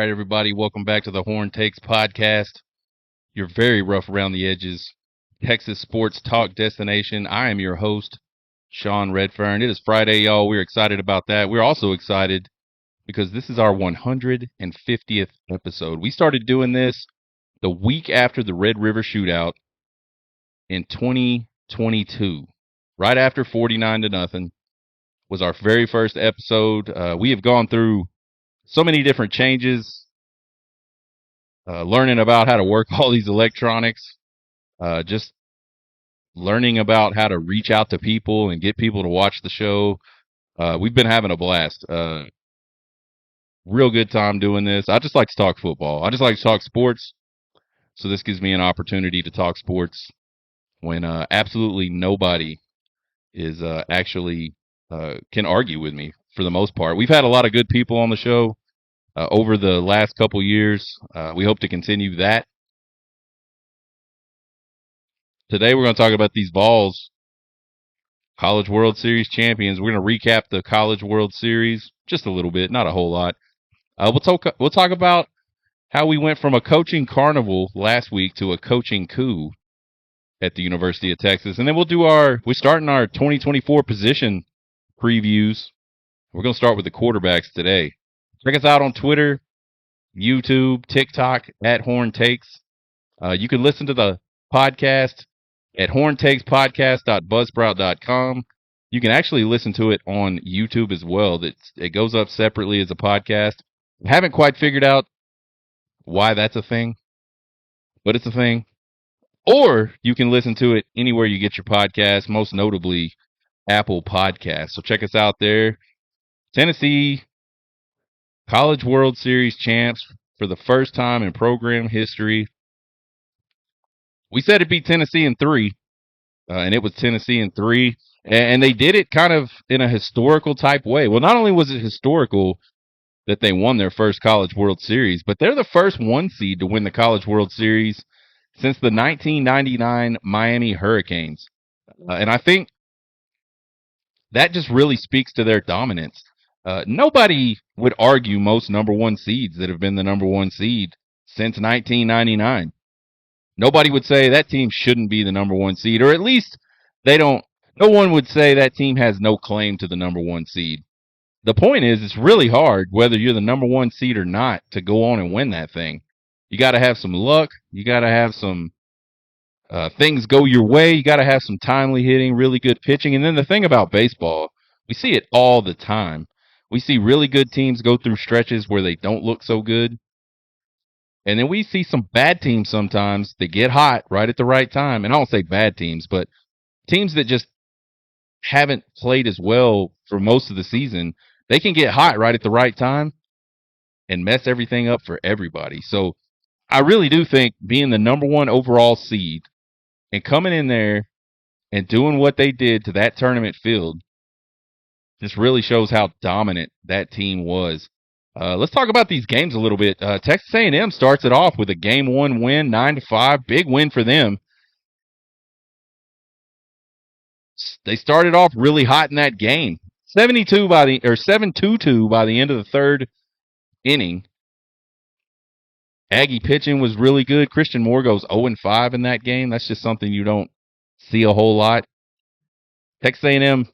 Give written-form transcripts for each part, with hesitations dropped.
right, everybody, welcome back to the Horn Takes podcast. You're very rough around the edges. Texas sports talk destination. I am your host, Sean Redfern. It is Friday, y'all. We're excited about that. We're also excited because this is our 150th episode. We started doing this the week after the Red River Shootout in 2022, right after 49-0 was our very first episode. We have gone through so many different changes, learning about how to work all these electronics, just learning about how to reach out to people and get people to watch the show. We've been having a blast. Real good time doing this. I just like to talk football. I just like to talk sports. So this gives me an opportunity to talk sports when absolutely nobody is actually can argue with me for the most part. We've had a lot of good people on the show over the last couple years. We hope to continue that. Today we're going to talk about these Vols College World Series champions. We're going to recap the College World Series just a little bit, not a whole lot. We'll talk about how we went from a coaching carnival last week to a coaching coup at the University of Texas, and then we're starting our 2024 position previews. We're going to start with the quarterbacks today. Check us out on Twitter, YouTube, TikTok at Horn Takes. You can listen to the podcast at horntakespodcast.buzzsprout.com. You can actually listen to it on YouTube as well. It goes up separately as a podcast. I haven't quite figured out why that's a thing, but it's a thing. Or you can listen to it anywhere you get your podcast, most notably Apple Podcasts. So check us out there. Tennessee College World Series champs for the first time in program history. We said it'd be Tennessee in 3. And it was Tennessee in 3, and they did it kind of in a historical type way. Well, not only was it historical that they won their first College World Series, but they're the first 1 seed to win the College World Series since the 1999 Miami Hurricanes. And I think that just really speaks to their dominance. Nobody would argue most number 1 seeds that have been the number 1 seed since 1999. Nobody would say that team shouldn't be the number 1 seed, or at least no one would say that team has no claim to the number 1 seed. The point is, it's really hard, whether you're the number 1 seed or not, to go on and win that thing. You got to have some luck. You got to have some things go your way. You got to have some timely hitting, really good pitching. And then the thing about baseball, we see it all the time. We see really good teams go through stretches where they don't look so good. And then we see some bad teams sometimes that get hot right at the right time. And I don't say bad teams, but teams that just haven't played as well for most of the season, they can get hot right at the right time and mess everything up for everybody. So I really do think being the number 1 overall seed and coming in there and doing what they did to that tournament field just really shows how dominant that team was. Let's talk about these games a little bit. Texas A&M starts it off with a Game 1 win, 9-5. Big win for them. They started off really hot in that game. 7-2 by the end of the 3rd inning. Aggie pitching was really good. Christian Moore goes 0-5 in that game. That's just something you don't see a whole lot. Texas A&M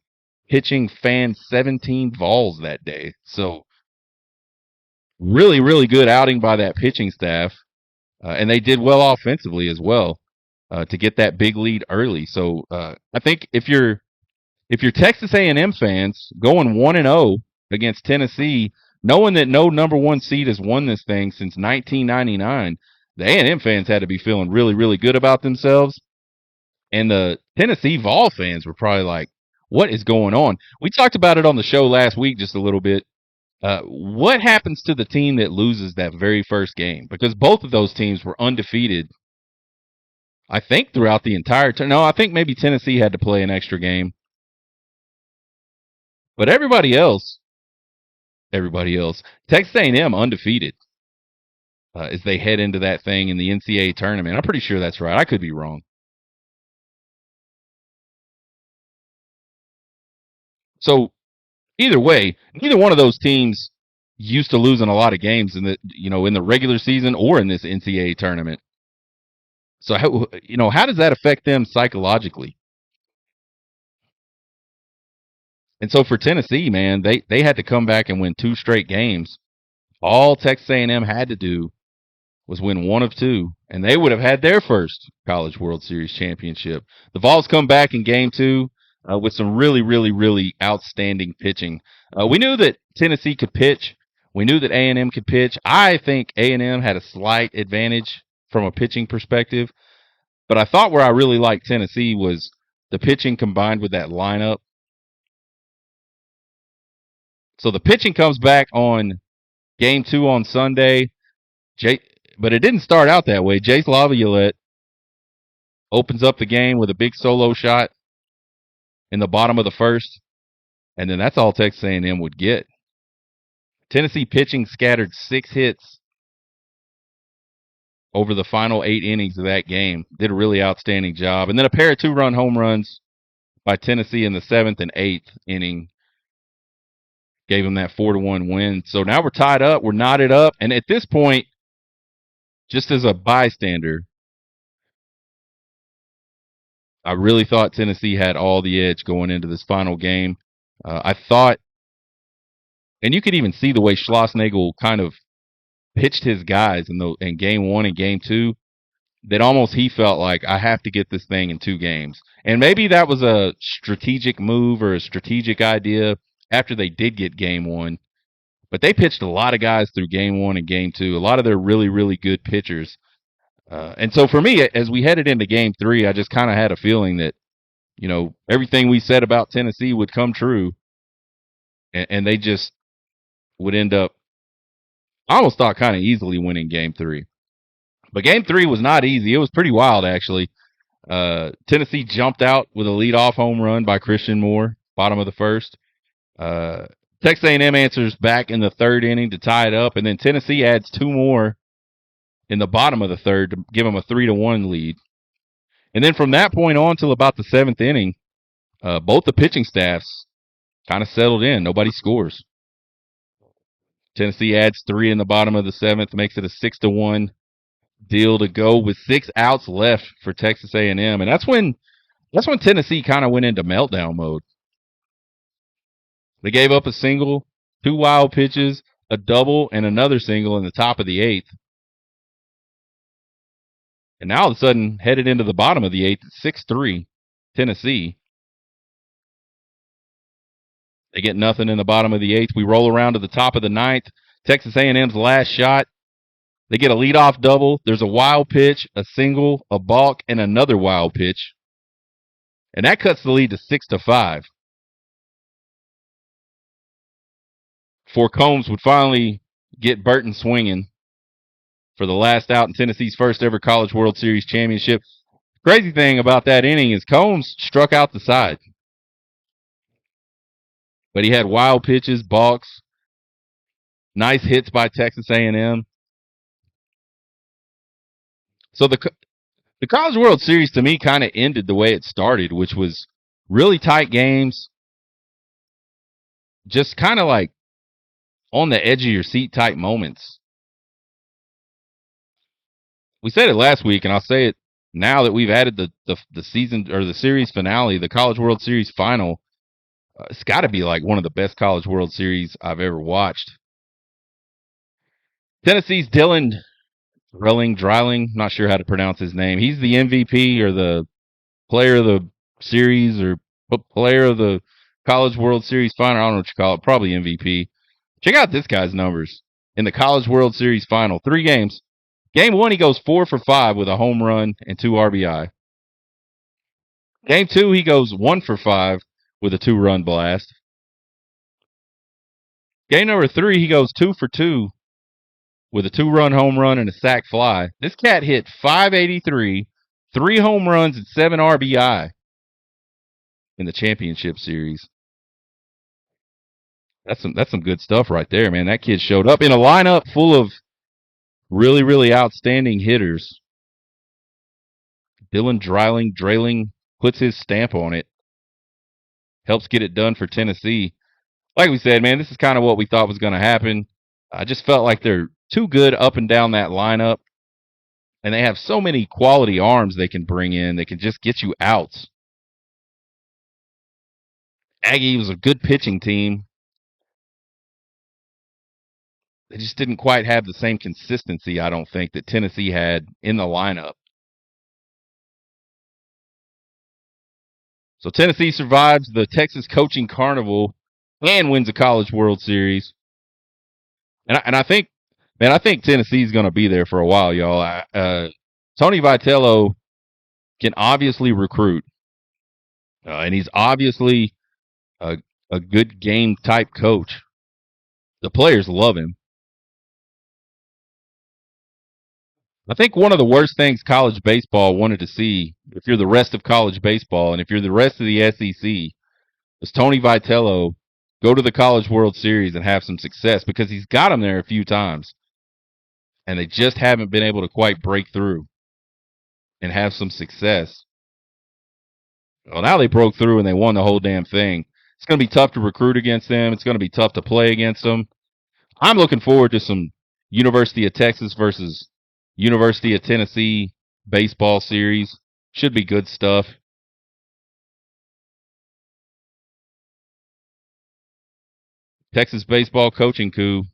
pitching fanned 17 Vols that day. So really, really good outing by that pitching staff. And they did well offensively as well to get that big lead early. So I think if you're Texas A&M fans going 1-0 against Tennessee, knowing that no number 1 seed has won this thing since 1999, the A&M fans had to be feeling really, really good about themselves. And the Tennessee Vol fans were probably like, what is going on? We talked about it on the show last week just a little bit. What happens to the team that loses that very first game? Because both of those teams were undefeated, I think, throughout the entire time. No, I think maybe Tennessee had to play an extra game. But everybody else, Texas A&M undefeated as they head into that thing in the NCAA tournament. I'm pretty sure that's right. I could be wrong. So either way, neither one of those teams used to losing a lot of games in the regular season or in this NCAA tournament. So how does that affect them psychologically? And so for Tennessee, man, they had to come back and win 2 straight games. All Texas A&M had to do was win one of two, and they would have had their first College World Series championship. The Vols come back in game 2 with some really, really, really outstanding pitching. We knew that Tennessee could pitch. We knew that A&M could pitch. I think A&M had a slight advantage from a pitching perspective, but I thought where I really liked Tennessee was the pitching combined with that lineup. So the pitching comes back on game 2 on Sunday. But it didn't start out that way. Jace Laviolette opens up the game with a big solo shot in the bottom of the first, and then that's all Texas A&M would get. Tennessee pitching scattered 6 hits over the final 8 innings of that game. Did a really outstanding job. And then a pair of 2-run home runs by Tennessee in the 7th and 8th inning gave them that 4-1 win. So now we're tied up. We're knotted up. And at this point, just as a bystander, I really thought Tennessee had all the edge going into this final game. I thought, and you could even see the way Schlossnagle kind of pitched his guys in game 1 and game 2, that almost he felt like, I have to get this thing in 2 games. And maybe that was a strategic move or a strategic idea after they did get game 1. But they pitched a lot of guys through game 1 and game 2, a lot of their really, really good pitchers. And so for me, as we headed into game 3, I just kind of had a feeling that, everything we said about Tennessee would come true, and they just would end up, I almost thought, kind of easily winning game 3. But game 3 was not easy. It was pretty wild, actually. Tennessee jumped out with a leadoff home run by Christian Moore, bottom of the first. Texas A&M answers back in the 3rd inning to tie it up, and then Tennessee adds 2 more in the bottom of the 3rd to give them a 3-1 lead. And then from that point on till about the 7th inning, both the pitching staffs kind of settled in. Nobody scores. Tennessee adds 3 in the bottom of the 7th, makes it a 6-1 deal to go with 6 outs left for Texas A&M, and that's when Tennessee kind of went into meltdown mode. They gave up a single, 2 wild pitches, a double, and another single in the top of the 8th. And now all of a sudden, headed into the bottom of the 8th, 6-3, Tennessee. They get nothing in the bottom of the 8th. We roll around to the top of the 9th. Texas A&M's last shot. They get a leadoff double. There's a wild pitch, a single, a balk, and another wild pitch. And that cuts the lead to 6-5. Before Combs would finally get Burton swinging for the last out in Tennessee's first ever College World Series championship. Crazy thing about that inning is Combs struck out the side. But he had wild pitches, balks, nice hits by Texas A&M. So the College World Series to me kind of ended the way it started, which was really tight games, just kind of like on the edge of your seat type moments. We said it last week, and I'll say it now that we've added the season or the series finale, the College World Series final. It's got to be like one of the best College World Series I've ever watched. Tennessee's Dylan Dreiling, not sure how to pronounce his name. He's the MVP or the player of the series or player of the College World Series final. I don't know what you call it. Probably MVP. Check out this guy's numbers in the College World Series final. 3 games. Game 1, he goes 4 for 5 with a home run and 2 RBI. Game 2, he goes 1 for 5 with a 2-run blast. Game number 3, he goes 2 for 2 with a 2-run home run and a sac fly. This cat hit .583, 3 home runs and 7 RBI in the championship series. That's some good stuff right there, man. That kid showed up in a lineup full of really, really outstanding hitters. Dylan Dreiling puts his stamp on it. Helps get it done for Tennessee. Like we said, man, this is kind of what we thought was going to happen. I just felt like they're too good up and down that lineup, and they have so many quality arms they can bring in. They can just get you outs. Aggie was a good pitching team. They just didn't quite have the same consistency, I don't think, that Tennessee had in the lineup. So Tennessee survives the Texas Coaching Carnival and wins a College World Series. And I think, man, I think Tennessee's going to be there for a while, y'all. Tony Vitello can obviously recruit, and he's obviously a, a good game type coach. The players love him. I think one of the worst things college baseball wanted to see, if you're the rest of college baseball and if you're the rest of the SEC, is Tony Vitello go to the College World Series and have some success, because he's got them there a few times, and they just haven't been able to quite break through and have some success. Well, now they broke through and they won the whole damn thing. It's going to be tough to recruit against them. It's going to be tough to play against them. I'm looking forward to some University of Texas versus University of Tennessee baseball series. Should be good stuff. Texas baseball coaching coup.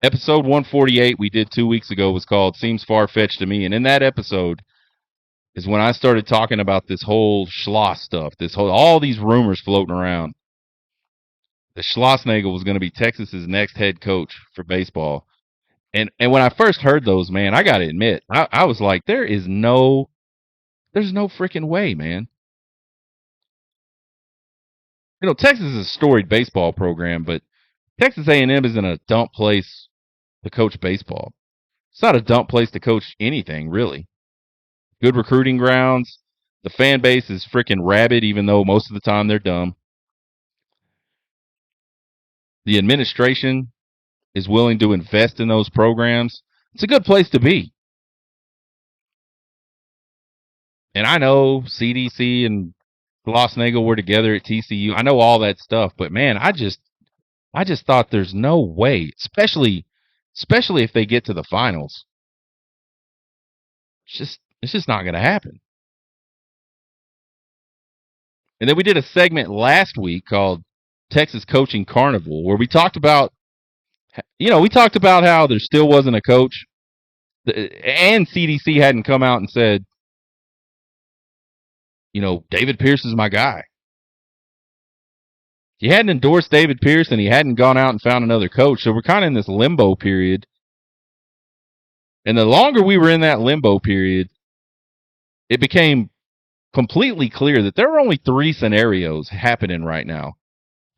Episode 148 we did 2 weeks ago was called Seems Far-Fetched to Me. And in that episode is when I started talking about this whole Schloss stuff, all these rumors floating around. The Schlossnagle was going to be Texas's next head coach for baseball. And when I first heard those, man, I got to admit, I was like, there's no freaking way, man. You know, Texas is a storied baseball program, but Texas A&M isn't a dump place to coach baseball. It's not a dump place to coach anything, really. Good recruiting grounds. The fan base is freaking rabid, even though most of the time they're dumb. The administration is willing to invest in those programs. It's a good place to be. And I know CDC and Schlossnagle were together at TCU. I know all that stuff, but man, I just thought there's no way, especially if they get to the finals. It's just not going to happen. And then we did a segment last week called Texas Coaching Carnival, where we talked about how there still wasn't a coach, and CDC hadn't come out and said, David Pierce is my guy. He hadn't endorsed David Pierce, and he hadn't gone out and found another coach. So we're kind of in this limbo period. And the longer we were in that limbo period, it became completely clear that there were only 3 scenarios happening right now.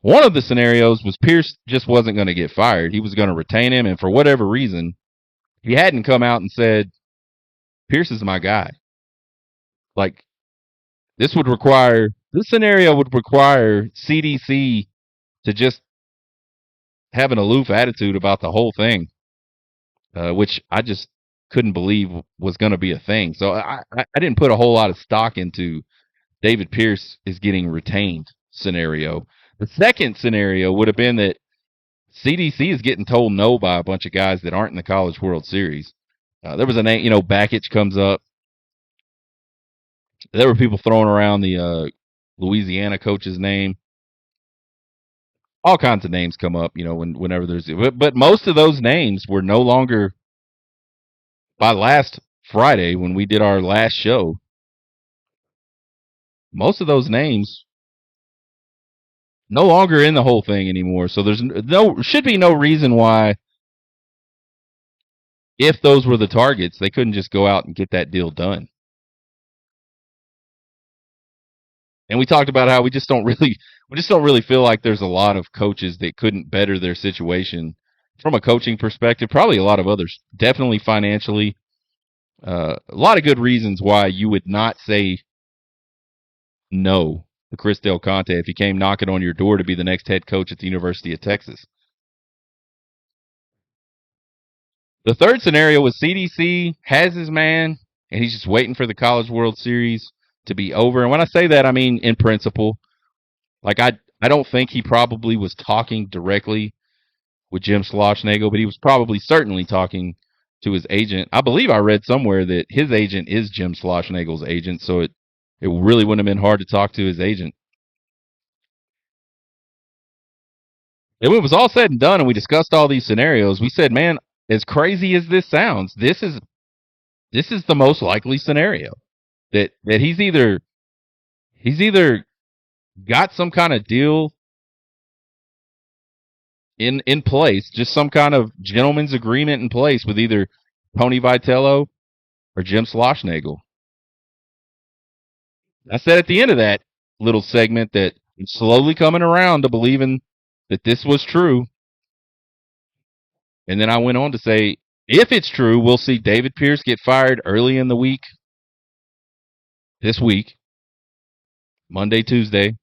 One of the scenarios was Pierce just wasn't going to get fired. He was going to retain him, and for whatever reason, he hadn't come out and said, Pierce is my guy. Like, this scenario would require CDC to just have an aloof attitude about the whole thing, which I just couldn't believe was going to be a thing. So I didn't put a whole lot of stock into David Pierce is getting retained scenario. The second scenario would have been that CDC is getting told no by a bunch of guys that aren't in the College World Series. There was a name, Bakich comes up. There were people throwing around the Louisiana coach's name. All kinds of names come up, whenever there's. But most of those names were no longer, by last Friday when we did our last show, most of those names no longer in the whole thing anymore. So should be no reason why, if those were the targets, they couldn't just go out and get that deal done. And we talked about how we just don't really feel like there's a lot of coaches that couldn't better their situation from a coaching perspective. Probably a lot of others, definitely financially. A lot of good reasons why you would not say no to Chris Del Conte if he came knocking on your door to be the next head coach at the University of Texas. The third scenario was CDC has his man, and he's just waiting for the College World Series to be over. And when I say that, I mean in principle. Like, I don't think he probably was talking directly with Jim Schlossnagle, but he was probably certainly talking to his agent. I believe I read somewhere that his agent is Jim Schlossnagle's agent, so it really wouldn't have been hard to talk to his agent. And when it was all said and done and we discussed all these scenarios, we said, man, as crazy as this sounds, this is the most likely scenario. That he's either got some kind of deal in place, just some kind of gentleman's agreement in place with either Tony Vitello or Jim Schlossnagle. I said at the end of that little segment that I'm slowly coming around to believing that this was true. And then I went on to say, if it's true, we'll see David Pierce get fired early in the week, this week, Monday, Tuesday.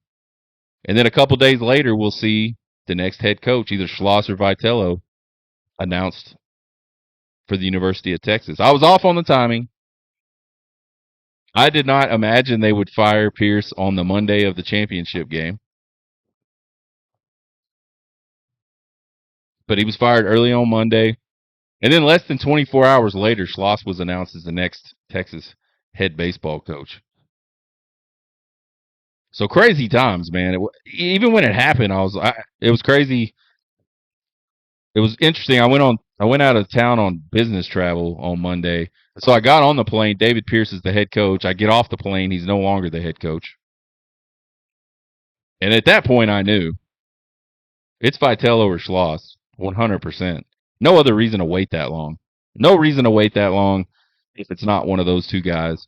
And then a couple days later, we'll see the next head coach, either Schloss or Vitello, announced for the University of Texas. I was off on the timing. I did not imagine they would fire Pierce on the Monday of the championship game. But he was fired early on Monday. And then less than 24 hours later, Schloss was announced as the next Texas head baseball coach. So crazy times, man. Even when it happened, it was crazy. It was interesting. I went out of town on business travel on Monday. So I got on the plane. David Pierce is the head coach. I get off the plane. He's no longer the head coach. And at that point, I knew it's Vitello or Schloss, 100%. No other reason to wait that long. No reason to wait that long if it's not one of those two guys.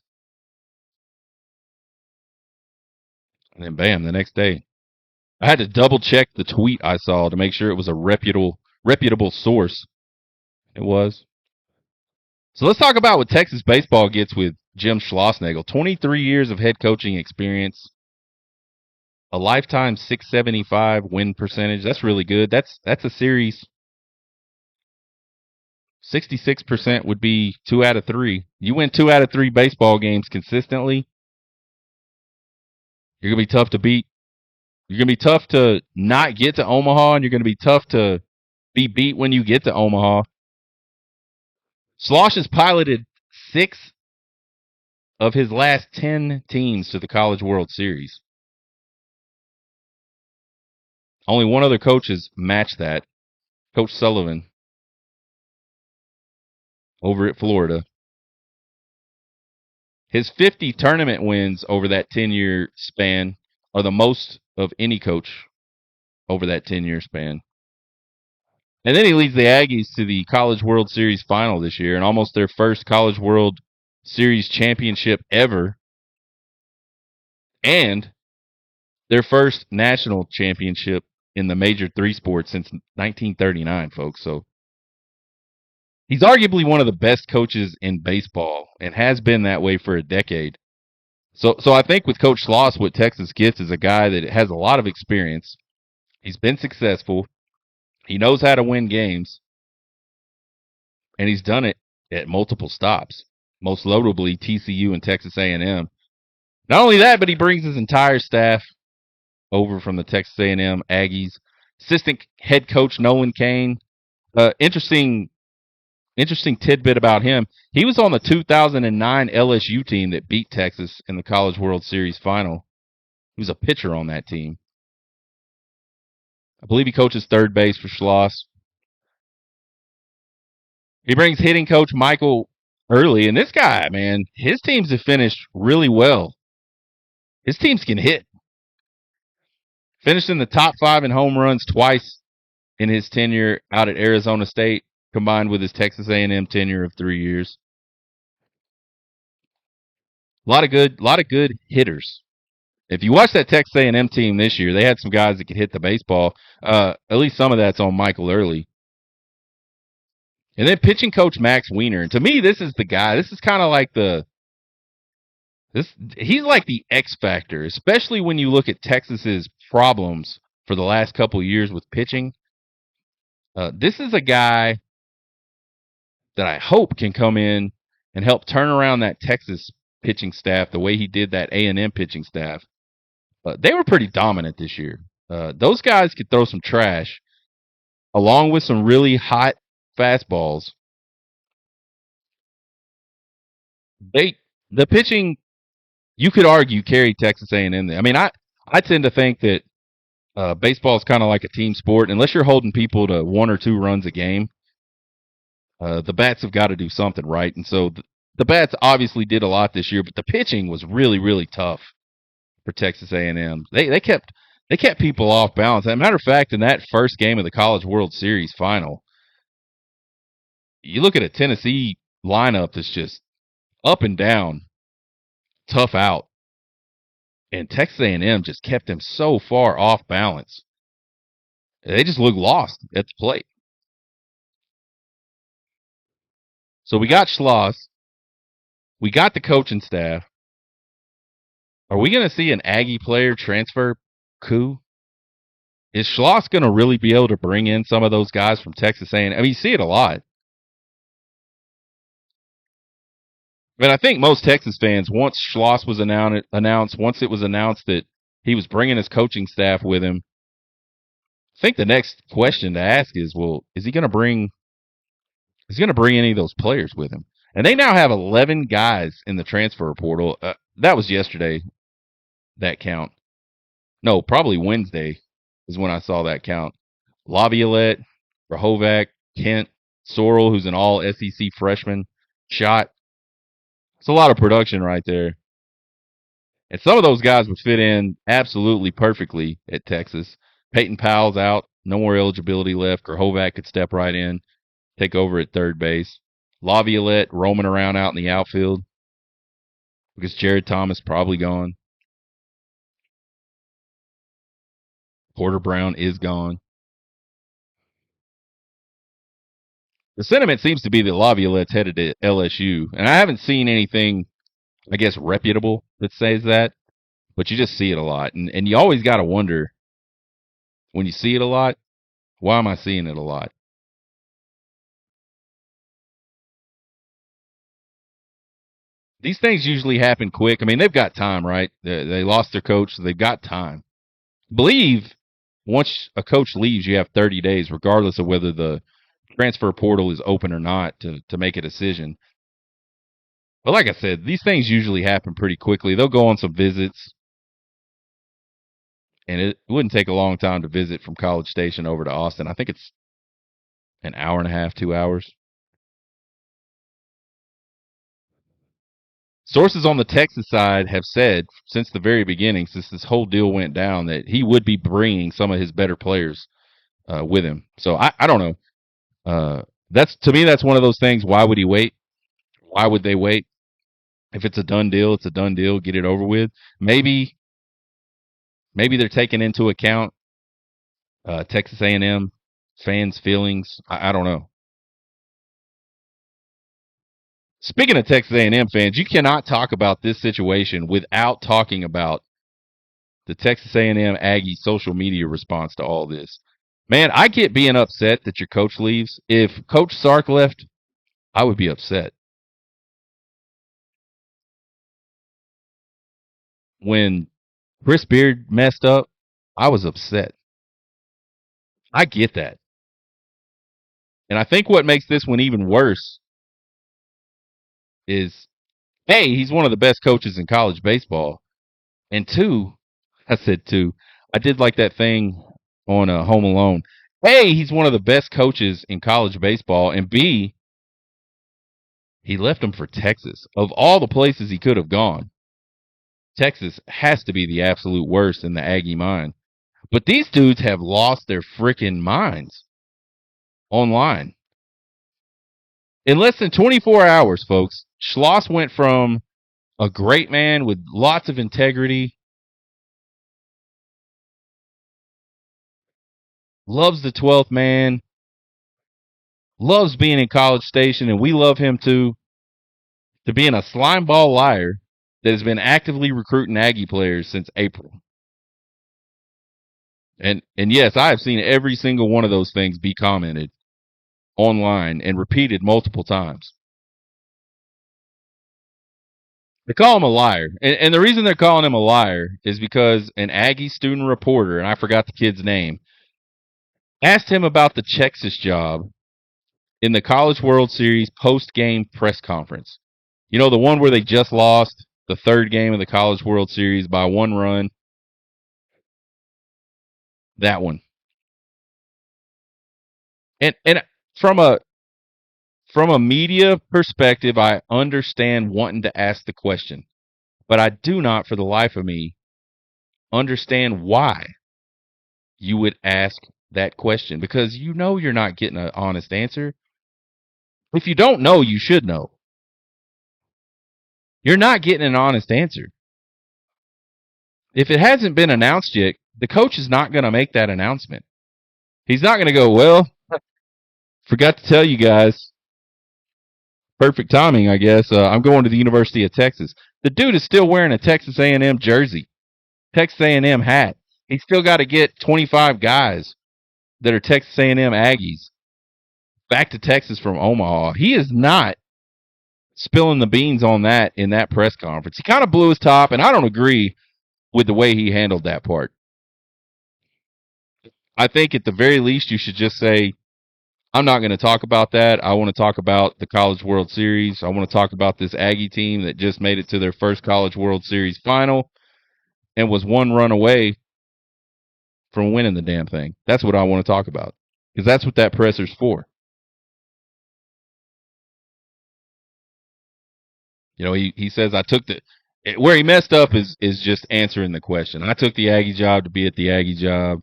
And then bam, the next day. I had to double check the tweet I saw to make sure it was a reputable source. It was. So let's talk about what Texas baseball gets with Jim Schlossnagle. 23 years of head coaching experience. A lifetime 675 win percentage. That's really good. That's a series. 66% would be 2 out of 3. You win 2 out of 3 baseball games consistently, you're going to be tough to beat. You're going to be tough to not get to Omaha, and you're going to be tough to be beat when you get to Omaha. Slosh has piloted 6 of his last 10 teams to the College World Series. Only one other coach has matched that, Coach Sullivan, over at Florida. His 50 tournament wins over that 10-year span are the most of any coach over that 10-year span. And then he leads the Aggies to the College World Series final this year and almost their first College World Series championship ever and their first national championship in the major 3 sports since 1939, folks. So he's arguably one of the best coaches in baseball and has been that way for a decade. So I think with Coach Schloss, what Texas gets is a guy that has a lot of experience. He's been successful. He knows how to win games. And he's done it at multiple stops, most notably TCU and Texas A&M. Not only that, but he brings his entire staff over from the Texas A&M Aggies. Assistant head coach Nolan Cain. Interesting tidbit about him. He was on the 2009 LSU team that beat Texas in the College World Series final. He was a pitcher on that team. I believe he coaches third base for Schloss. He brings hitting coach Michael Early, and this guy, man, his teams have finished really well. His teams can hit. Finished in the top 5 in home runs twice in his tenure out at Arizona State, combined with his Texas A&M tenure of 3 years. A lot of good hitters. If you watch that Texas A&M team this year, they had some guys that could hit the baseball. At least some of that's on Michael Early. And then pitching coach Max Weiner. And to me, this is the guy. This is kind of like he's like the X factor, especially when you look at Texas's problems for the last couple of years with pitching. This is a guy that I hope can come in and help turn around that Texas pitching staff the way he did that A&M pitching staff. They were pretty dominant this year. Those guys could throw some trash. along with some really hot fastballs, they the pitching you could argue carried Texas A&M there. I mean, I tend to think that baseball is kind of like a team sport. Unless you're holding people to 1 or 2 runs a game, the bats have got to do something right. And so the bats obviously did a lot this year, but the pitching was really, really tough for Texas A&M. They kept people off balance. As a matter of fact, in that first game of the College World Series final, you look at a Tennessee lineup that's just up and down, tough out, and Texas A&M just kept them so far off balance. They just looked lost at the plate. So we got Schloss. We got the coaching staff. Are we going to see an Aggie player transfer coup? Is Schloss going to really be able to bring in some of those guys from Texas A&M? I mean, you see it a lot. But I think most Texas fans, once Schloss was announced, once it was announced that he was bringing his coaching staff with him, I think the next question to ask is, well, is he going to bring any of those players with him? And they now have 11 guys in the transfer portal. That was yesterday, that count. No, probably Wednesday is when I saw that count. Laviolette, Rahovac, Kent, Sorrell, who's an all SEC freshman, Shot. It's a lot of production right there. And some of those guys would fit in absolutely perfectly at Texas. Peyton Powell's out. No more eligibility left. Rahovac could step right in, take over at third base. Laviolette roaming around out in the outfield because Jared Thomas probably gone. Porter Brown is gone. The sentiment seems to be that Laviolette's headed to LSU, and I haven't seen anything, I guess, reputable that says that, but you just see it a lot. And you always got to wonder, when you see it a lot, why am I seeing it a lot? These things usually happen quick. I mean, they've got time, right? They lost their coach, so they've got time. I believe once a coach leaves, you have 30 days, regardless of whether the transfer portal is open or not, to make a decision. But like I said, these things usually happen pretty quickly. They'll go on some visits, and it wouldn't take a long time to visit from College Station over to Austin. I think it's an hour and a half, 2 hours. Sources on the Texas side have said since the very beginning, since this whole deal went down, that he would be bringing some of his better players with him. So I don't know. That's, to me, that's one of those things. Why would he wait? Why would they wait? If it's a done deal, it's a done deal. Get it over with. Maybe they're taking into account Texas A&M fans' feelings. I don't know. Speaking of Texas A&M fans, you cannot talk about this situation without talking about the Texas A&M Aggie social media response to all this. Man, I get being upset that your coach leaves. If Coach Sark left, I would be upset. When Chris Beard messed up, I was upset. I get that. And I think what makes this one even worse is, A, he's one of the best coaches in college baseball. And two, I said two, I did like that thing on Home Alone. A, he's one of the best coaches in college baseball. And B, he left him for Texas. Of all the places he could have gone, Texas has to be the absolute worst in the Aggie mind. But these dudes have lost their freaking minds online. In less than 24 hours, folks, Schloss went from a great man with lots of integrity, loves the 12th man, loves being in College Station, and we love him too, to being a slimeball liar that has been actively recruiting Aggie players since April. And yes, I have seen every single one of those things be commented online and repeated multiple times. They call him a liar. And the reason they're calling him a liar is because an Aggie student reporter, and I forgot the kid's name, asked him about the Texas job in the College World Series post-game press conference. You know, the one where they just lost the third game of the College World Series by 1 run. That one. And from a media perspective, I understand wanting to ask the question, but I do not, for the life of me, understand why you would ask that question because you know you're not getting an honest answer. If you don't know, you should know. You're not getting an honest answer. If it hasn't been announced yet, the coach is not going to make that announcement. He's not going to go, well, forgot to tell you guys. Perfect timing, I guess. I'm going to the University of Texas. The dude is still wearing a Texas A&M jersey, Texas A&M hat. He's still got to get 25 guys that are Texas A&M Aggies back to Texas from Omaha. He is not spilling the beans on that in that press conference. He kind of blew his top, and I don't agree with the way he handled that part. I think at the very least you should just say, I'm not going to talk about that. I want to talk about the College World Series. I want to talk about this Aggie team that just made it to their first College World Series final and was 1 run away from winning the damn thing. That's what I want to talk about because that's what that presser's for. You know, he says I took the where he messed up is just answering the question. I took the Aggie job to be at the Aggie job.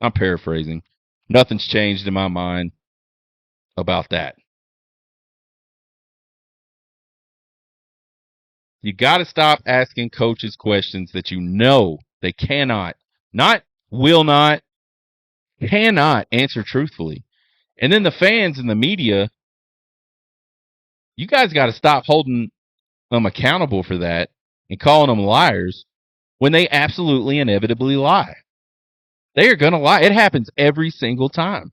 I'm paraphrasing. Nothing's changed in my mind about that. You got to stop asking coaches questions that you know they cannot, not will not, cannot answer truthfully. And then the fans and the media, you guys got to stop holding them accountable for that and calling them liars when they absolutely inevitably lie. They are going to lie. It happens every single time.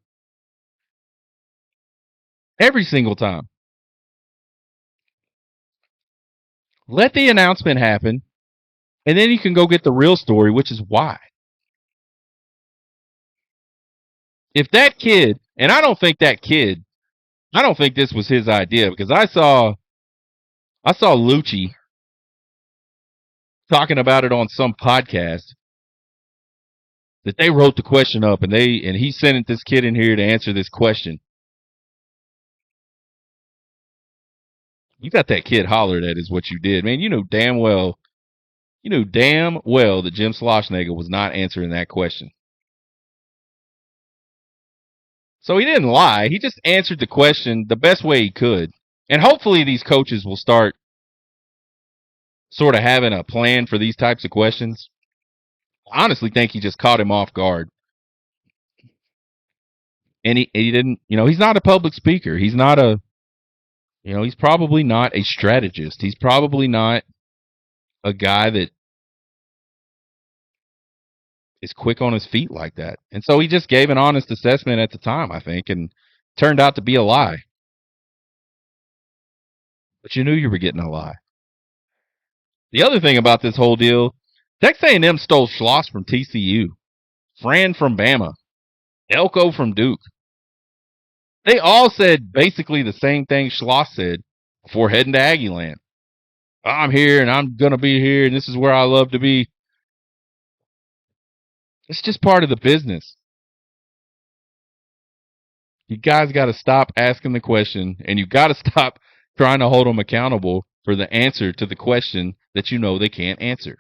Every single time. Let the announcement happen, and then you can go get the real story, which is why. If that kid, and I don't think this was his idea because I saw Lucci talking about it on some podcast that they wrote the question up and he sent this kid in here to answer this question. You got that kid hollered at is what you did. Man, you knew damn well that Jim Schlossnagle was not answering that question. So he didn't lie. He just answered the question the best way he could. And hopefully these coaches will start sort of having a plan for these types of questions. I honestly think he just caught him off guard. And he didn't, he's not a public speaker. He's not he's probably not a strategist. He's probably not a guy that is quick on his feet like that. And so he just gave an honest assessment at the time, I think, and turned out to be a lie. But you knew you were getting a lie. The other thing about this whole deal, Texas A&M stole Schloss from TCU, Fran from Bama, Elko from Duke. They all said basically the same thing Schloss said before heading to Aggieland. I'm here and I'm going to be here and this is where I love to be. It's just part of the business. You guys got to stop asking the question and you got to stop trying to hold them accountable for the answer to the question that you know they can't answer.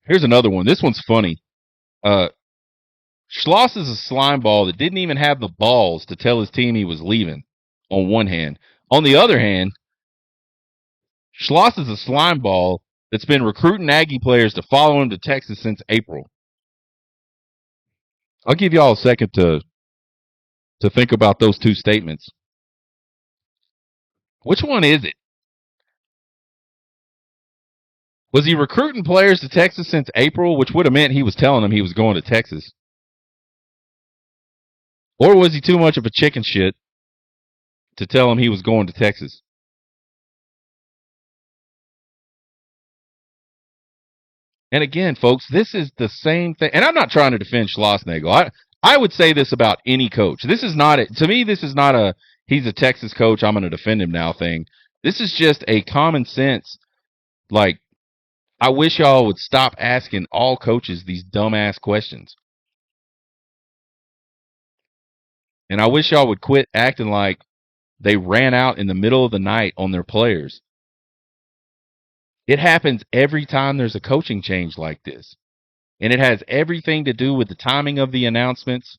Here's another one. This one's funny. Schloss is a slime ball that didn't even have the balls to tell his team he was leaving, on one hand. On the other hand, Schloss is a slime ball that's been recruiting Aggie players to follow him to Texas since April. I'll give y'all a second to think about those two statements. Which one is it? Was he recruiting players to Texas since April, which would have meant he was telling them he was going to Texas? Or was he too much of a chicken shit to tell him he was going to Texas? And again, folks, this is the same thing. And I'm not trying to defend Schlossnagle. I would say this about any coach. This is not to me. This is not a he's a Texas coach, I'm going to defend him now thing. This is just a common sense. Like, I wish y'all would stop asking all coaches these dumbass questions. And I wish y'all would quit acting like they ran out in the middle of the night on their players. It happens every time there's a coaching change like this. And it has everything to do with the timing of the announcements.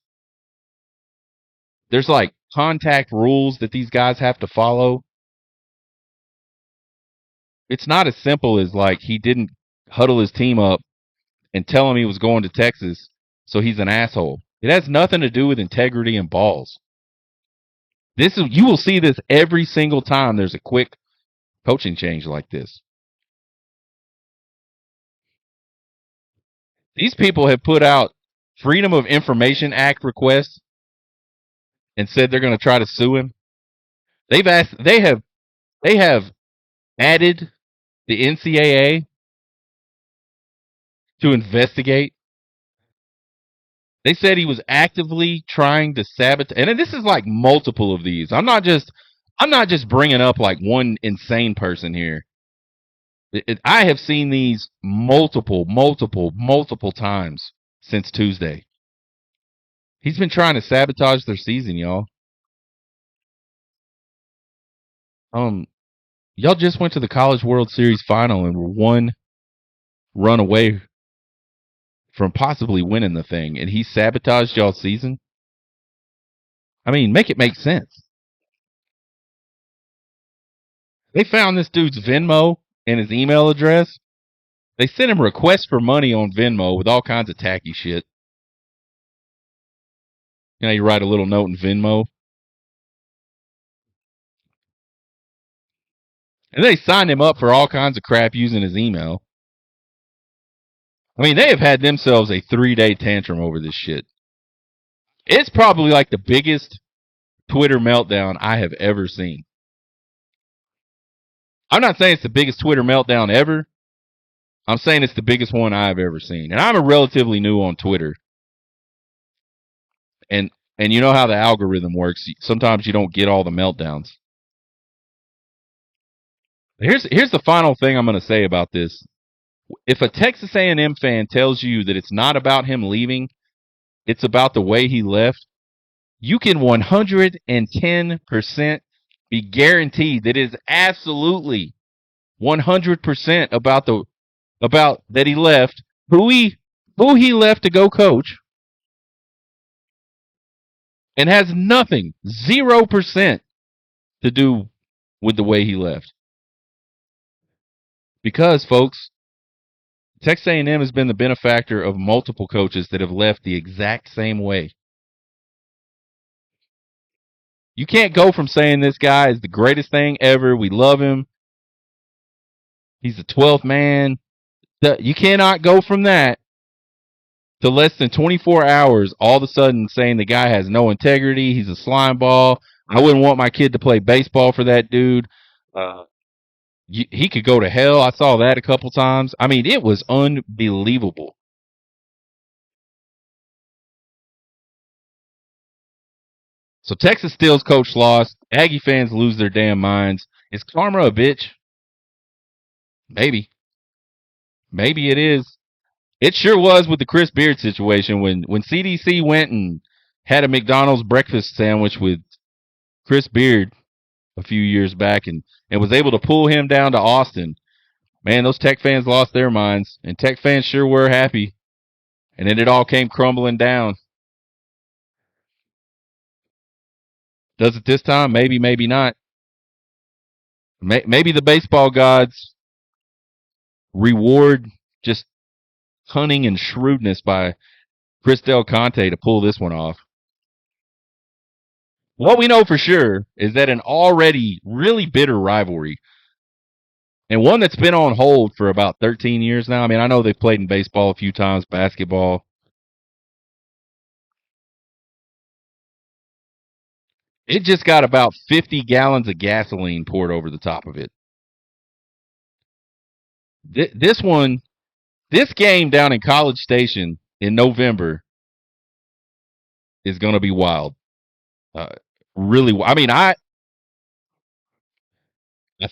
There's like contact rules that these guys have to follow. It's not as simple as like he didn't huddle his team up and tell him he was going to Texas, so he's an asshole. It has nothing to do with integrity and balls. You will see this every single time there's a quick coaching change like this. These people have put out Freedom of Information Act requests and said they're going to try to sue him. They have added the NCAA to investigate. They said he was actively trying to sabotage, and this is like multiple of these. I'm not just bringing up like one insane person here. I have seen these multiple times since Tuesday. He's been trying to sabotage their season, y'all. Y'all just went to the College World Series final and were one run away from possibly winning the thing, and he sabotaged y'all's season? I mean, make it make sense. They found this dude's Venmo and his email address. They sent him requests for money on Venmo with all kinds of tacky shit. You know, you write a little note in Venmo. And they signed him up for all kinds of crap using his email. I mean, they have had themselves a 3-day tantrum over this shit. It's probably like the biggest Twitter meltdown I have ever seen. I'm not saying it's the biggest Twitter meltdown ever. I'm saying it's the biggest one I've ever seen. And I'm a relatively new on Twitter. And you know how the algorithm works. Sometimes you don't get all the meltdowns. Here's the final thing I'm going to say about this. If a Texas A&M fan tells you that it's not about him leaving, it's about the way he left, you can 110% be guaranteed that it is absolutely 100% about that he left, who he left to go coach, and has nothing, 0% to do with the way he left. Because, folks, Texas A&M has been the benefactor of multiple coaches that have left the exact same way. You can't go from saying this guy is the greatest thing ever, we love him, he's the 12th man. You cannot go from that to less than 24 hours all of a sudden saying the guy has no integrity, he's a slime ball, I wouldn't want my kid to play baseball for that dude. He could go to hell. I saw that a couple times. I mean, it was unbelievable. So Texas steals coach lost. Aggie fans lose their damn minds. Is karma a bitch? Maybe. Maybe it is. It sure was with the Chris Beard situation when CDC went and had a McDonald's breakfast sandwich with Chris Beard a few years back and was able to pull him down to Austin. Man, those Tech fans lost their minds, and Tech fans sure were happy. And then it all came crumbling down. Does it this time? Maybe, maybe not. Maybe the baseball gods reward just cunning and shrewdness by Chris Del Conte to pull this one off. What we know for sure is that an already really bitter rivalry, and one that's been on hold for about 13 years now. I mean, I know they've played in baseball a few times, basketball. It just got about 50 gallons of gasoline poured over the top of it. This one This game down in College Station in November is going to be wild. Uh, really, I mean, I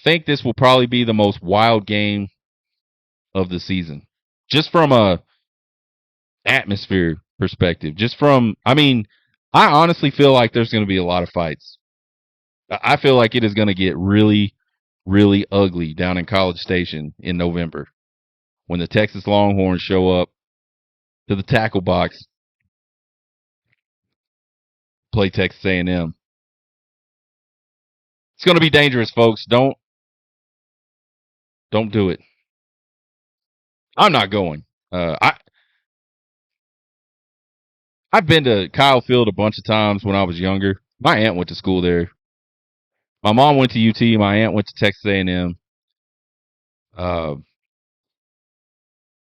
think this will probably be the most wild game of the season, just from a atmosphere perspective. Just from, I mean, I honestly feel like there's going to be a lot of fights. I feel like it is going to get really, really ugly down in College Station in November when the Texas Longhorns show up to the tackle box, play Texas A&M. It's going to be dangerous, folks. Don't do it. I'm not going. I've been to Kyle Field a bunch of times when I was younger. My aunt went to school there. My mom went to UT. My aunt went to Texas A&M. Uh,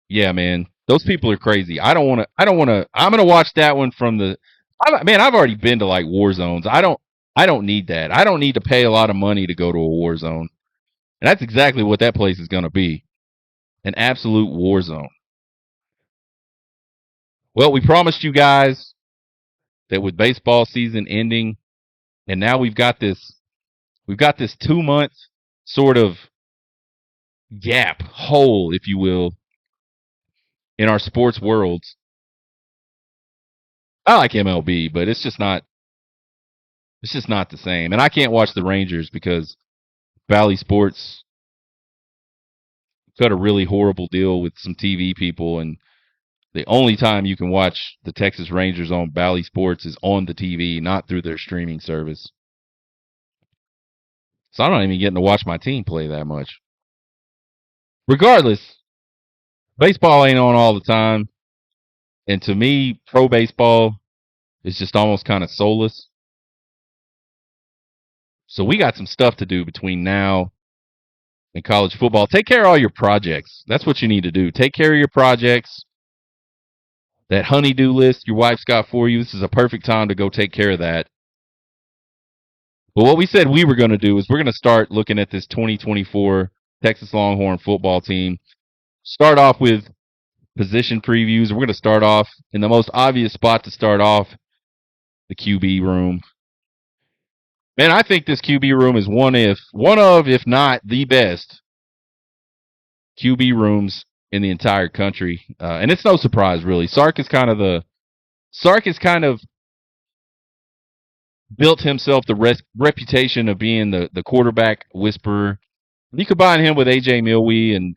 yeah, man, those people are crazy. I don't want to. I don't want to. I'm gonna watch that one from the. Man, I've already been to like war zones. I don't. I don't need that. I don't need to pay a lot of money to go to a war zone. And that's exactly what that place is gonna be. An absolute war zone. Well, we promised you guys that with baseball season ending, and now we've got this 2 month sort of gap, hole, if you will, in our sports worlds. I like MLB, but it's just not the same. And I can't watch the Rangers because Valley Sports cut a really horrible deal with some TV people, and the only time you can watch the Texas Rangers on Valley Sports is on the TV, not through their streaming service. So I'm not even getting to watch my team play that much. Regardless, baseball ain't on all the time. And to me, pro baseball is just almost kind of soulless. So we got some stuff to do between now and college football. Take care of all your projects. That's what you need to do. Take care of your projects. That honey-do list your wife's got for you, this is a perfect time to go take care of that. But what we said we were going to do is we're going to start looking at this 2024 Texas Longhorn football team. Start off with position previews. We're going to start off in the most obvious spot to start off, the QB room. Man, I think this QB room is one of, if not the best QB rooms in the entire country. And it's no surprise, really. Sark is kind of built himself the reputation of being the quarterback whisperer. You combine him with A.J. Milwee, and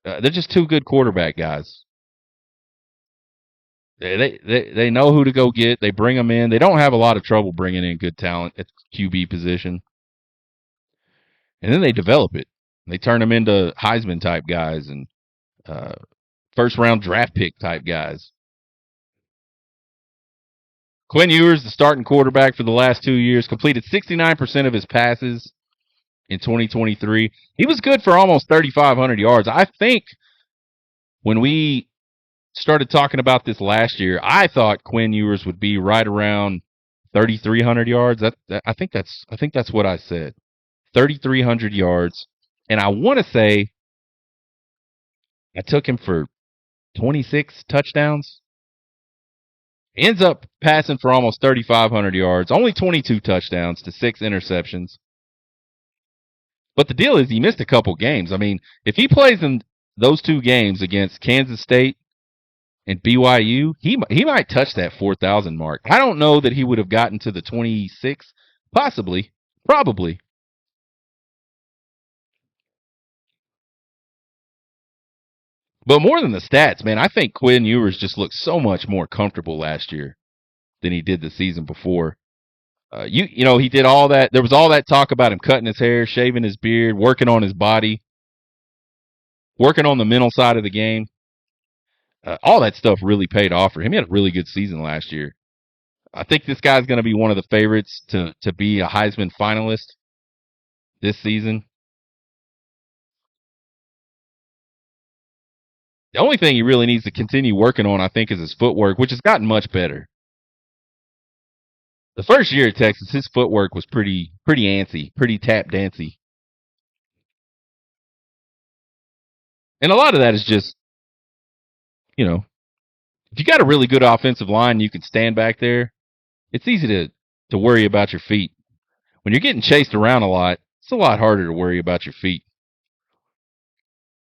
they're just two good quarterback guys. They know who to go get. They bring them in. They don't have a lot of trouble bringing in good talent at QB position. And then they develop it. They turn them into Heisman type guys and first round draft pick type guys. Quinn Ewers, the starting quarterback for the last 2 years, completed 69% of his passes in 2023. He was good for almost 3,500 yards. I think when we started talking about this last year, I thought Quinn Ewers would be right around 3,300 yards. I think that's what I said. 3,300 yards, and I want to say I took him for 26 touchdowns. Ends up passing for almost 3,500 yards, only 22 touchdowns to 6 interceptions. But the deal is he missed a couple games. I mean, if he plays in those 2 games against Kansas State and BYU, he might touch that 4,000 mark. I don't know that he would have gotten to the 26, possibly, probably. But more than the stats, man, I think Quinn Ewers just looked so much more comfortable last year than he did the season before. You know, he did all that. There was all that talk about him cutting his hair, shaving his beard, working on his body, working on the mental side of the game. All that stuff really paid off for him. He had a really good season last year. I think this guy's going to be one of the favorites to be a Heisman finalist this season. The only thing he really needs to continue working on, I think, is his footwork, which has gotten much better. The first year at Texas, his footwork was pretty antsy, pretty tap dancey. And a lot of that is just if you got a really good offensive line, you can stand back there. It's easy to worry about your feet. When you're getting chased around a lot, it's a lot harder to worry about your feet.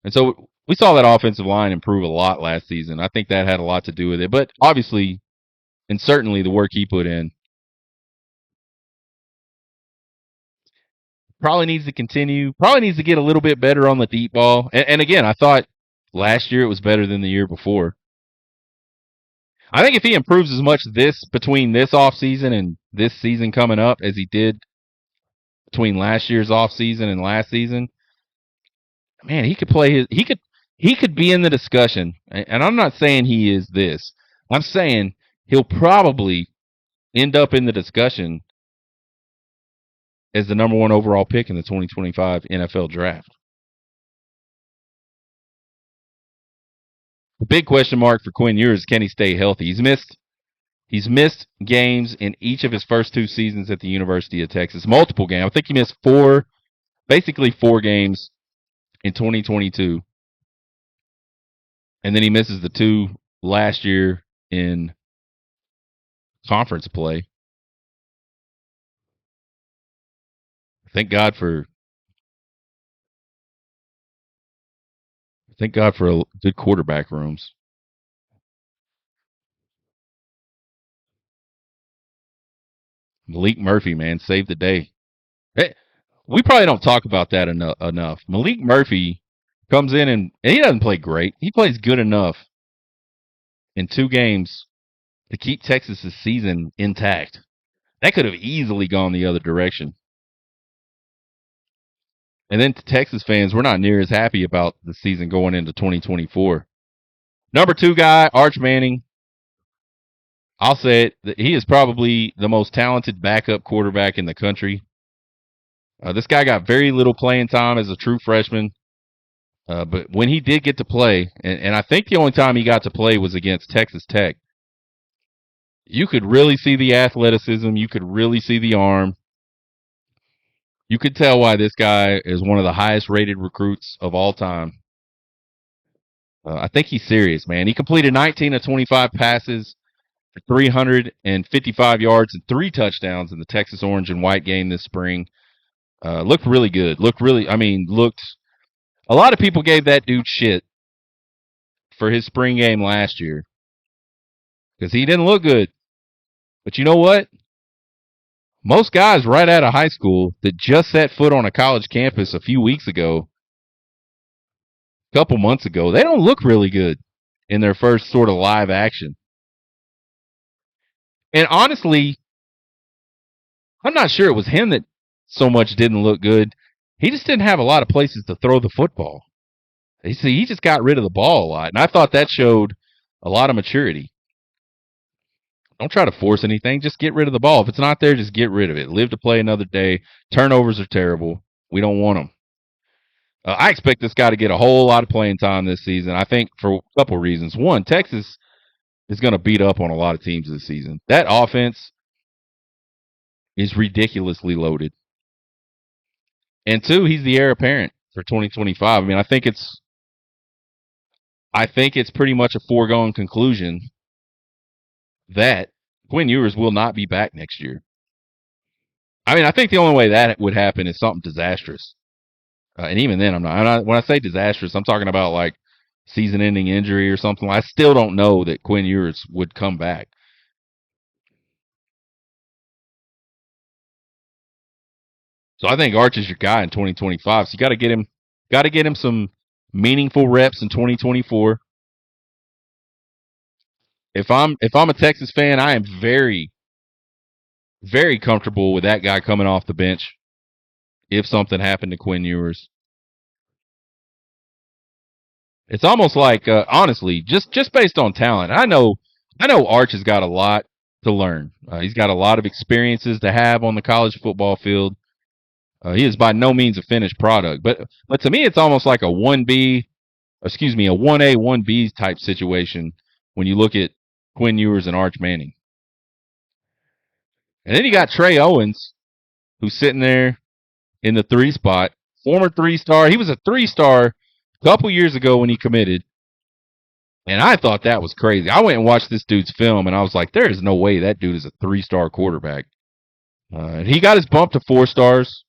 And so we saw that offensive line improve a lot last season. I think that had a lot to do with it. But obviously, and certainly the work he put in, probably needs to continue. Probably needs to get a little bit better on the deep ball. And again, I thought last year it was better than the year before. I think if he improves as much between this offseason and this season coming up as he did between last year's offseason and last season, man, he could play he could be in the discussion. And I'm not saying he is this. I'm saying he'll probably end up in the discussion as the number 1 overall pick in the 2025 NFL draft. The big question mark for Quinn Ewers is, can he stay healthy? He's missed games in each of his first 2 seasons at the University of Texas. Multiple games. I think he missed basically 4 games in 2022. And then he misses the 2 last year in conference play. Thank God for good quarterback rooms. Malik Murphy, man, saved the day. Hey, we probably don't talk about that enough. Malik Murphy comes in and he doesn't play great. He plays good enough in 2 games to keep Texas's season intact. That could have easily gone the other direction. And then to Texas fans, we're not near as happy about the season going into 2024. Number 2 guy, Arch Manning. I'll say it. He is probably the most talented backup quarterback in the country. This guy got very little playing time as a true freshman. But when he did get to play, and I think the only time he got to play was against Texas Tech, you could really see the athleticism. You could really see the arm. You could tell why this guy is one of the highest rated recruits of all time. I think he's serious, man. He completed 19 of 25 passes for 355 yards and 3 touchdowns in the Texas Orange and White game this spring. Looked really good. Looked. A lot of people gave that dude shit for his spring game last year because he didn't look good. But you know what? Most guys right out of high school that just set foot on a college campus a few weeks ago, a couple months ago, they don't look really good in their first sort of live action. And honestly, I'm not sure it was him that so much didn't look good. He just didn't have a lot of places to throw the football. You see, he just got rid of the ball a lot, and I thought that showed a lot of maturity. Don't try to force anything. Just get rid of the ball. If it's not there, just get rid of it. Live to play another day. Turnovers are terrible. We don't want them. I expect this guy to get a whole lot of playing time this season. I think for a couple reasons. One, Texas is going to beat up on a lot of teams this season. That offense is ridiculously loaded. And 2, he's the heir apparent for 2025. I mean, I think it's pretty much a foregone conclusion that Quinn Ewers will not be back next year. I mean, I think the only way that would happen is something disastrous. And even then, when I say disastrous, I'm talking about like season-ending injury or something. I still don't know that Quinn Ewers would come back. So I think Arch is your guy in 2025. So you got to get him some meaningful reps in 2024. If I'm a Texas fan, I am very, very comfortable with that guy coming off the bench if something happened to Quinn Ewers. It's almost like, honestly, just based on talent. I know Arch has got a lot to learn. He's got a lot of experiences to have on the college football field. He is by no means a finished product, but to me, it's almost like a 1A, 1B type situation when you look at Quinn Ewers and Arch Manning. And then you got Trey Owens, who's sitting there in the 3 spot, former 3-star. He was a 3-star a couple years ago when he committed. And I thought that was crazy. I went and watched this dude's film, and I was like, there is no way that dude is a 3-star quarterback. And he got his bump to 4 stars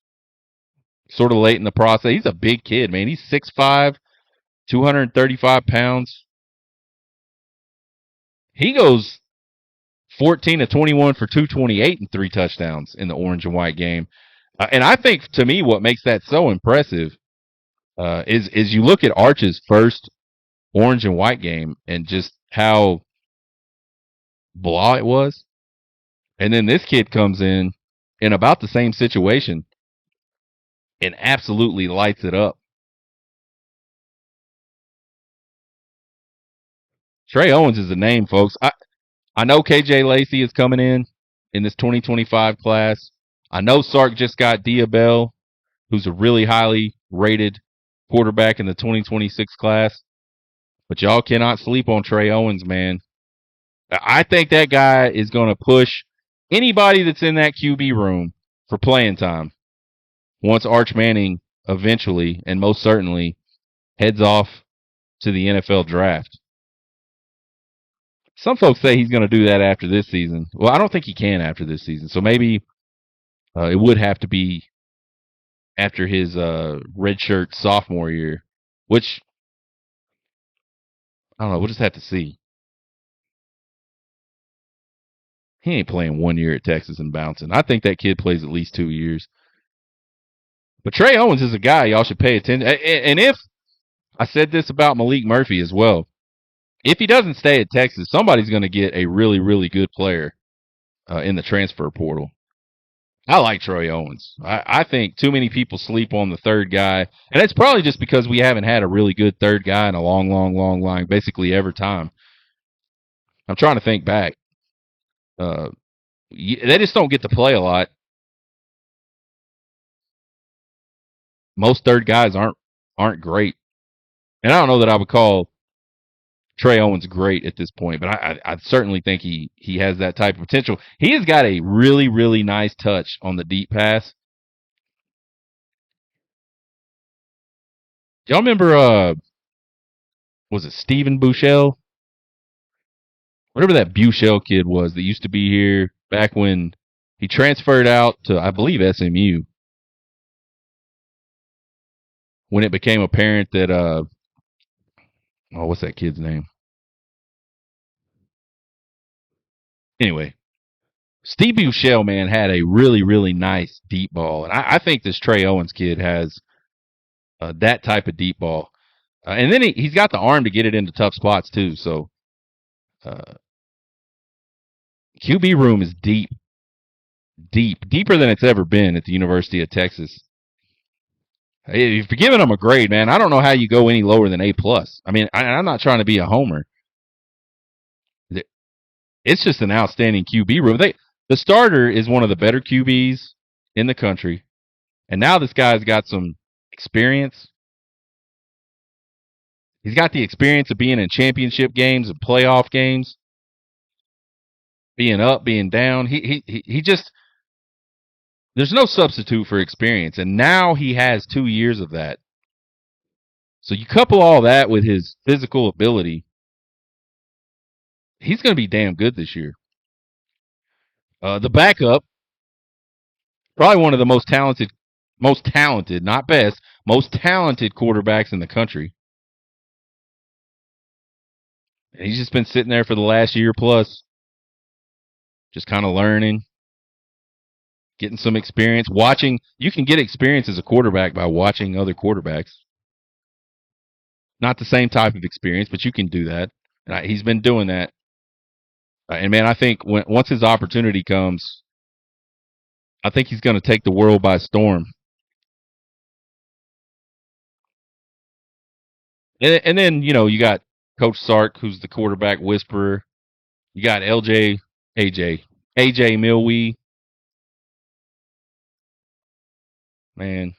sort of late in the process. He's a big kid, man. He's 6'5", 235 pounds. He goes 14 to 21 for 228 and 3 touchdowns in the orange and white game. And I think, to me, what makes that so impressive is you look at Arch's first orange and white game and just how blah it was. And then this kid comes in about the same situation and absolutely lights it up. Trey Owens is a name, folks. I know KJ Lacey is coming in this 2025 class. I know Sark just got Diabell, who's a really highly rated quarterback in the 2026 class. But y'all cannot sleep on Trey Owens, man. I think that guy is going to push anybody that's in that QB room for playing time once Arch Manning eventually and most certainly heads off to the NFL draft. Some folks say he's going to do that after this season. Well, I don't think he can after this season. So maybe it would have to be after his redshirt sophomore year, which, I don't know, we'll just have to see. He ain't playing 1 year at Texas and bouncing. I think that kid plays at least 2 years. But Trey Owens is a guy y'all should pay attention. And if, I said this about Malik Murphy as well, if he doesn't stay at Texas, somebody's going to get a really, really good player in the transfer portal. I like Trey Owens. I think too many people sleep on the third guy, and it's probably just because we haven't had a really good third guy in a long, long, long line, basically every time. I'm trying to think back. They just don't get to play a lot. Most third guys aren't great, and I don't know that I would call Trey Owens great at this point, but I certainly think he has that type of potential. He has got a really, really nice touch on the deep pass. Y'all remember, was it Steven Bouchel? Whatever that Bouchel kid was that used to be here back when he transferred out to, I believe, SMU. When it became apparent that, what's that kid's name? Anyway, Steve Bouchel, man, had a really, really nice deep ball. And I think this Trey Owens kid has that type of deep ball. And then he's got the arm to get it into tough spots, too. So, QB room is deep. Deeper than it's ever been at the University of Texas. If you're giving them a grade, man, I don't know how you go any lower than A+. I mean, I'm not trying to be a homer. It's just an outstanding QB room. The starter is one of the better QBs in the country, and now this guy's got some experience. He's got the experience of being in championship games and playoff games, being up, being down. He just, there's no substitute for experience, and now he has 2 years of that. So you couple all that with his physical ability, he's going to be damn good this year. The backup, probably one of the most talented, not best, most talented quarterbacks in the country. And he's just been sitting there for the last year plus, just kind of learning, getting some experience, watching. You can get experience as a quarterback by watching other quarterbacks. Not the same type of experience, but you can do that. And he's been doing that. And, man, I think once his opportunity comes, I think he's going to take the world by storm. And then, you got Coach Sark, who's the quarterback whisperer. You got AJ Milwee. Man,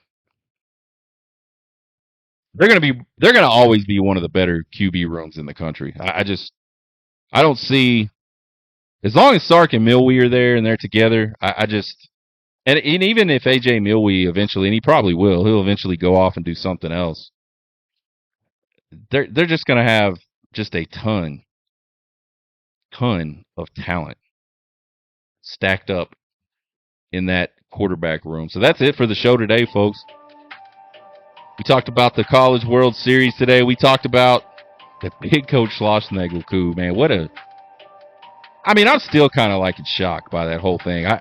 they're gonna always be one of the better QB rooms in the country. I don't see, as long as Sark and Milwee are there and they're together. And even if AJ Milwee eventually, and he probably will, he'll eventually go off and do something else. They're just gonna have just a ton of talent stacked up in that quarterback room. So that's it for the show today, folks. We talked about the College World Series today. We talked about the big Coach Schlossnagle coup, man. I'm still kind of like in shock by that whole thing. I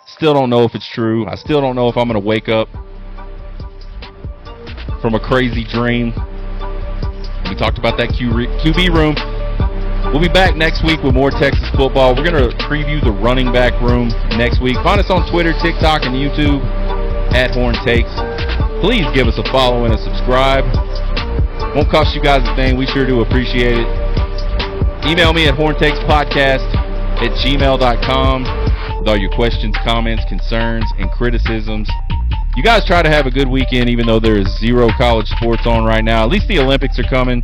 still don't know if it's true. I still don't know if I'm going to wake up from a crazy dream. We talked about that QB room. We'll be back next week with more Texas football. We're going to preview the running back room next week. Find us on Twitter, TikTok, and YouTube at Horn Takes. Please give us a follow and a subscribe. Won't cost you guys a thing. We sure do appreciate it. Email me at horntakespodcast@gmail.com with all your questions, comments, concerns, and criticisms. You guys try to have a good weekend, even though there is zero college sports on right now. At least the Olympics are coming. You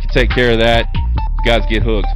can take care of that. You guys get hooked.